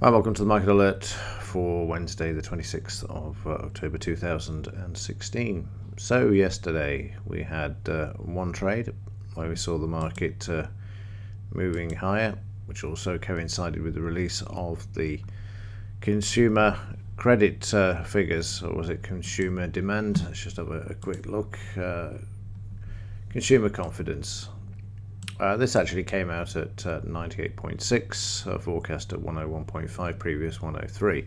Hi, welcome to the Market Alert for Wednesday, the 26th of October 2016. So yesterday we had one trade where we saw the market moving higher, which also coincided with the release of the consumer credit figures, or was it consumer demand? Let's just have a quick look. Consumer confidence. This actually came out at 98.6, forecast at 101.5, previous 103.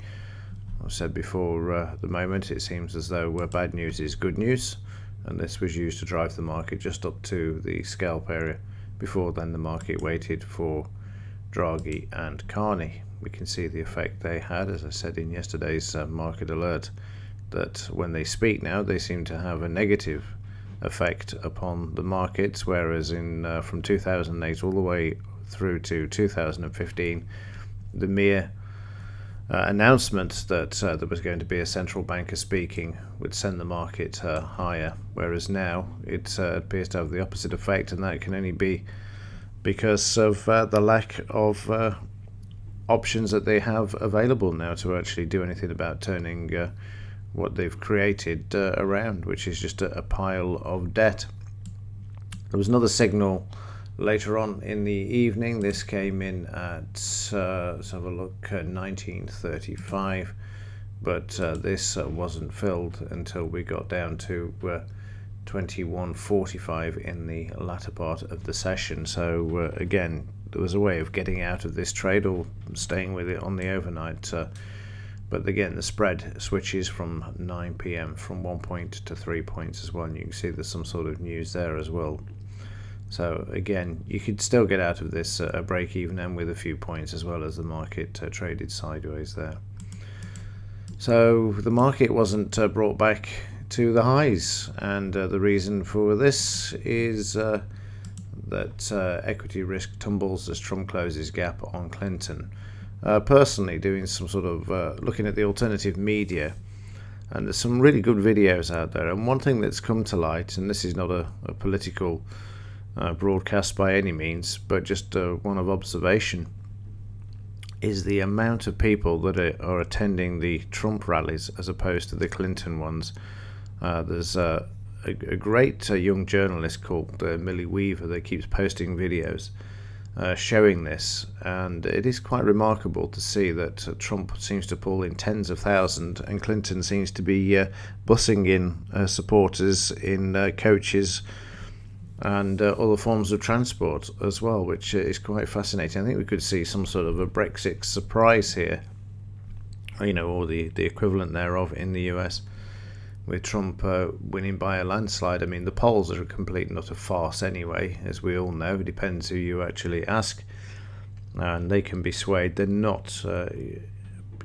I've said before, at the moment it seems as though bad news is good news, and this was used to drive the market just up to the scalp area. Before then the market waited for Draghi and Carney. We can see the effect they had, as I said in yesterday's market alert, that when they speak now they seem to have a negative effect upon the markets, whereas in from 2008 all the way through to 2015, the mere announcement that there was going to be a central banker speaking would send the market higher, whereas now it appears to have the opposite effect, and that can only be because of the lack of options that they have available now to actually do anything about turning what they've created around, which is just a pile of debt. There was another signal later on in the evening. This came in at let's have a look, 1935, but this wasn't filled until we got down to 2145 in the latter part of the session. So again, there was a way of getting out of this trade or staying with it on the overnight. But again, the spread switches from 9 p.m. from 1 point to 3 points as well, and you can see there's some sort of news there as well. So again, you could still get out of this a break even and with a few points, as well as the market traded sideways there. So the market wasn't brought back to the highs, and the reason for this is that equity risk tumbles as Trump closes gap on Clinton. Personally, doing some sort of looking at the alternative media, and there's some really good videos out there, and one thing that's come to light, and this is not a political broadcast by any means, but just one of observation, is the amount of people that are attending the Trump rallies as opposed to the Clinton ones. There's a great young journalist called Millie Weaver that keeps posting videos showing this, and it is quite remarkable to see that Trump seems to pull in tens of thousands, and Clinton seems to be bussing in supporters in coaches and other forms of transport as well, which is quite fascinating. I think we could see some sort of a Brexit surprise here, or the equivalent thereof in the US, with Trump winning by a landslide. I mean, the polls are a complete and utter farce anyway, as we all know. It depends who you actually ask, and they can be swayed. They're not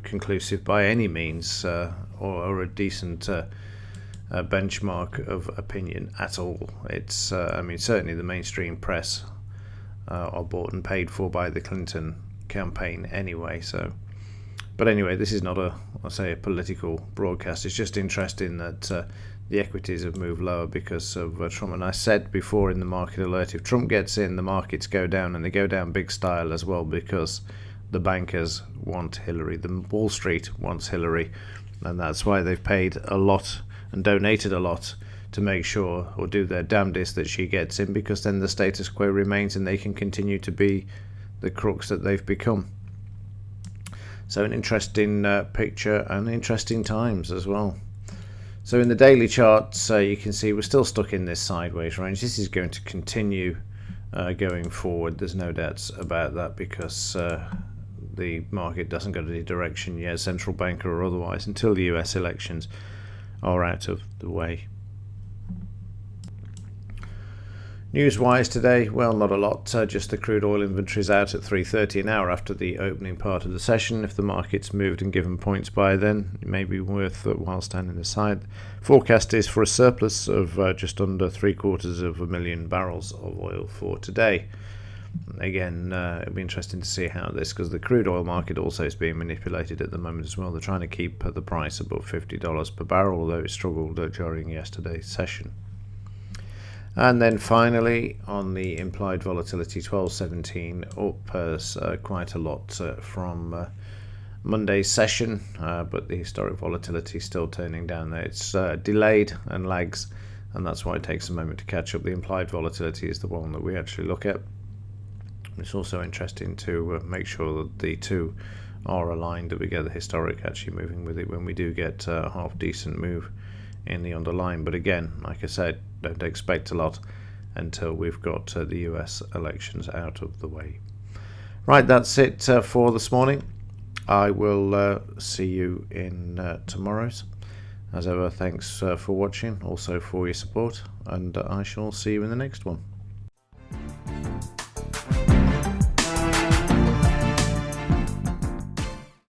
conclusive by any means, or a decent benchmark of opinion at all. It's certainly the mainstream press are bought and paid for by the Clinton campaign anyway. But anyway, this is not a political broadcast. It's just interesting that the equities have moved lower because of Trump. And I said before in the market alert, if Trump gets in, the markets go down, and they go down big style as well, because the bankers want Hillary, the Wall Street wants Hillary, and that's why they've paid a lot and donated a lot to make sure, or do their damnedest, that she gets in, because then the status quo remains and they can continue to be the crooks that they've become. So an interesting picture and interesting times as well. So in the daily charts, you can see we're still stuck in this sideways range. This is going to continue going forward. There's no doubts about that, because the market doesn't go any direction yet, central banker or otherwise, until the US elections are out of the way. News-wise today, well, not a lot. Just the crude oil inventories out at 3:30 an hour after the opening part of the session. If the market's moved and given points by then, it may be worth while standing aside. Forecast is for a surplus of just under 750,000 barrels of oil for today. Again, it'll be interesting to see how this, because the crude oil market also is being manipulated at the moment as well. They're trying to keep the price above $50 per barrel, although it struggled during yesterday's session. And then finally, on the implied volatility, 1217 up quite a lot from Monday's session, but the historic volatility is still turning down there. It's delayed and lags, and that's why it takes a moment to catch up. The implied volatility is the one that we actually look at. It's also interesting to make sure that the two are aligned, that we get the historic actually moving with it when we do get a half decent move in the underlying. But again, like I said, don't expect a lot until we've got the US elections out of the way. Right, that's it for this morning. I will see you in tomorrow's. As ever, thanks for watching, also for your support, and I shall see you in the next one.